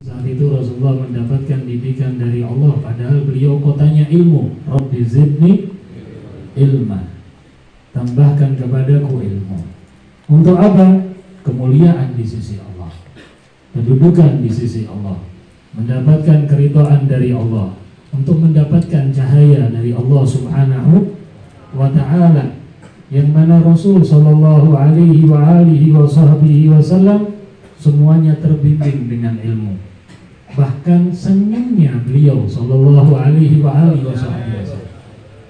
Saat itu Rasulullah mendapatkan didikan dari Allah, padahal beliau kotanya ilmu. Rabbi zidni ilma, tambahkan kepadaku ilmu. Untuk apa? Kemuliaan di sisi Allah, kedudukan di sisi Allah, mendapatkan keridhaan dari Allah, untuk mendapatkan cahaya dari Allah Subhanahu wa ta'ala, yang mana Rasul sallallahu alaihi wasallam semuanya terbimbing dengan ilmu. Bahkan senyumnya beliau sallallahu alaihi wasallam,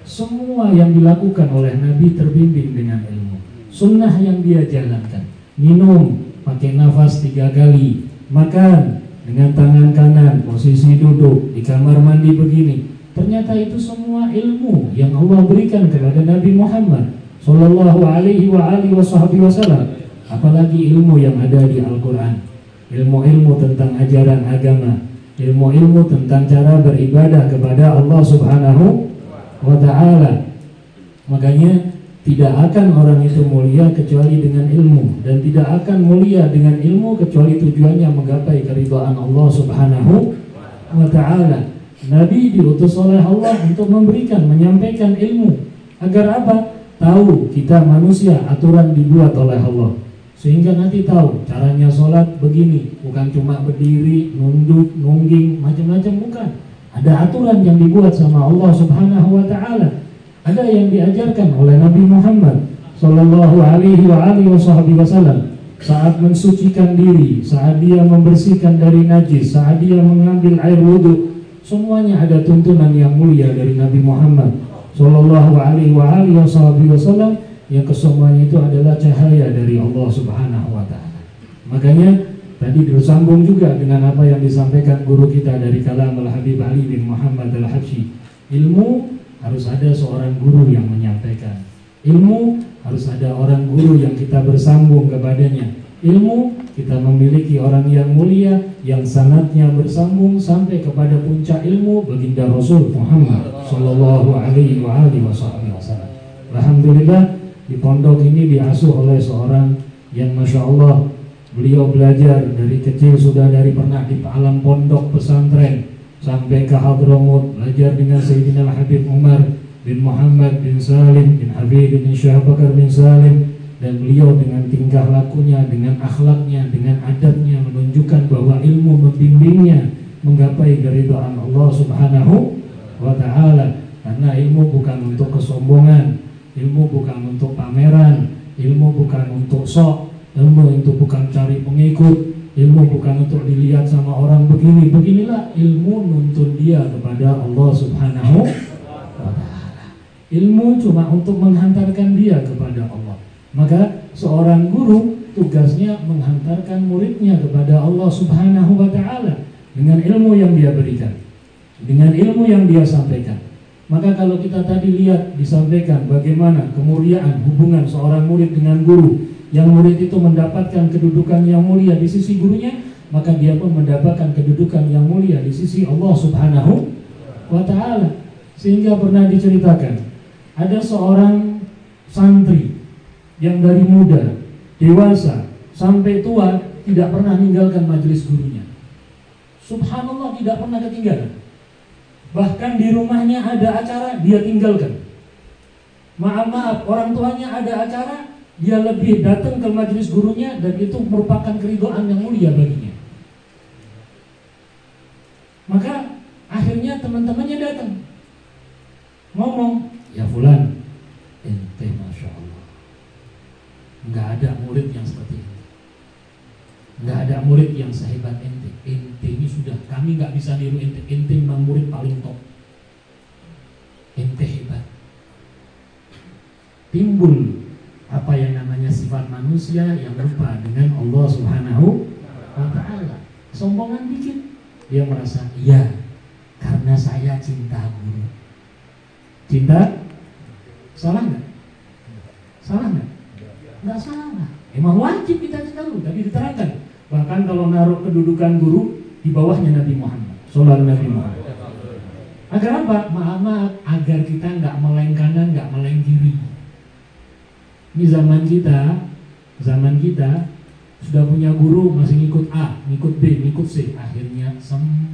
semua yang dilakukan oleh Nabi terbimbing dengan ilmu. Sunnah yang dia jalankan, minum pakai nafas 3 kali, makan dengan tangan kanan, posisi duduk, di kamar mandi begini. Ternyata itu semua ilmu yang Allah berikan kepada Nabi Muhammad sallallahu alaihi wasallam. Apalagi ilmu yang ada di Al-Quran, ilmu-ilmu tentang ajaran agama, ilmu-ilmu tentang cara beribadah kepada Allah Subhanahu wa ta'ala. Makanya tidak akan orang itu mulia kecuali dengan ilmu, dan tidak akan mulia dengan ilmu kecuali tujuannya menggapai keridhaan Allah Subhanahu wa ta'ala. Nabi diutus oleh Allah untuk memberikan, menyampaikan ilmu. Agar apa? Tahu kita manusia, aturan dibuat oleh Allah, sehingga nanti tahu caranya sholat begini, bukan cuma berdiri, nunduk, nungging, macam-macam, bukan. Ada aturan yang dibuat sama Allah Subhanahu wa ta'ala. Ada yang diajarkan oleh Nabi Muhammad sallallahu alaihi wasallam saat mensucikan diri, saat dia membersihkan dari najis, saat dia mengambil air wudhu. Semuanya ada tuntunan yang mulia dari Nabi Muhammad sallallahu alaihi wasallam, yang kesemuanya itu adalah cahaya dari Allah Subhanahu wa ta'ala. Makanya tadi bersambung juga dengan apa yang disampaikan guru kita dari kalam Al-Habib Ali bin Muhammad Al-Habsyi. Ilmu harus ada seorang guru yang menyampaikan. Ilmu harus ada orang guru yang kita bersambung kepadanya. Ilmu kita memiliki orang yang mulia yang sanadnya bersambung sampai kepada puncak ilmu baginda Rasul Muhammad sallallahu alaihi wasallam. Alhamdulillah, di pondok ini diasuh oleh seorang yang masya Allah, beliau belajar dari kecil, sudah dari pernah di alam pondok pesantren sampai ke Hadramut, belajar dengan Sayyidina Habib Umar bin Muhammad bin Salim bin Habib bin Syekh Bakar bin Salim. Dan beliau dengan tingkah lakunya, dengan akhlaknya, dengan adabnya menunjukkan bahwa ilmu membimbingnya menggapai keridhaan Allah Subhanahu wa ta'ala. Karena ilmu bukan untuk kesombongan, ilmu bukan untuk pameran, ilmu bukan untuk sok, ilmu itu bukan cari pengikut, ilmu bukan untuk dilihat sama orang begini. Beginilah ilmu, nuntun dia kepada Allah Subhanahu wa ta'ala. Ilmu cuma untuk menghantarkan dia kepada Allah. Maka seorang guru tugasnya menghantarkan muridnya kepada Allah Subhanahu wa ta'ala dengan ilmu yang dia berikan, dengan ilmu yang dia sampaikan. Maka kalau kita tadi lihat disampaikan bagaimana kemuliaan hubungan seorang murid dengan guru, yang murid itu mendapatkan kedudukan yang mulia di sisi gurunya, maka dia pun mendapatkan kedudukan yang mulia di sisi Allah Subhanahu wa ta'ala. Sehingga pernah diceritakan ada seorang santri yang dari muda, dewasa, sampai tua tidak pernah meninggalkan majelis gurunya. Subhanallah, tidak pernah ketinggalan. Bahkan di rumahnya ada acara, dia tinggalkan. Maaf, orang tuanya ada acara, dia lebih datang ke majelis gurunya, dan itu merupakan keridhaan yang mulia baginya. Maka akhirnya teman-temannya datang, ngomong, ya fulan, ente masya Allah, nggak ada murid yang seperti ini, nggak ada murid yang sehebat ente. Ente ini sudah, kami nggak bisa niru ente. Ente memang murid paling top. Ente hebat. Timbul apa yang namanya sifat manusia yang lupa dengan Allah Subhanahu wa ta'ala. Sombongan dikit, dia merasa iya karena saya cinta guru. Cinta? Salah nggak? Salah nggak? Nggak salah. Emang wajib kita cinta guru, tapi diterangkan. Bahkan kalau naruh kedudukan guru di bawahnya Nabi Muhammad sallallahu alaihi wasallam. Agar apa? Maaf, agar kita nggak meleng kanan, nggak meleng kiri. Ini zaman kita sudah punya guru masih ngikut A, ngikut B, ngikut C. Akhirnya semua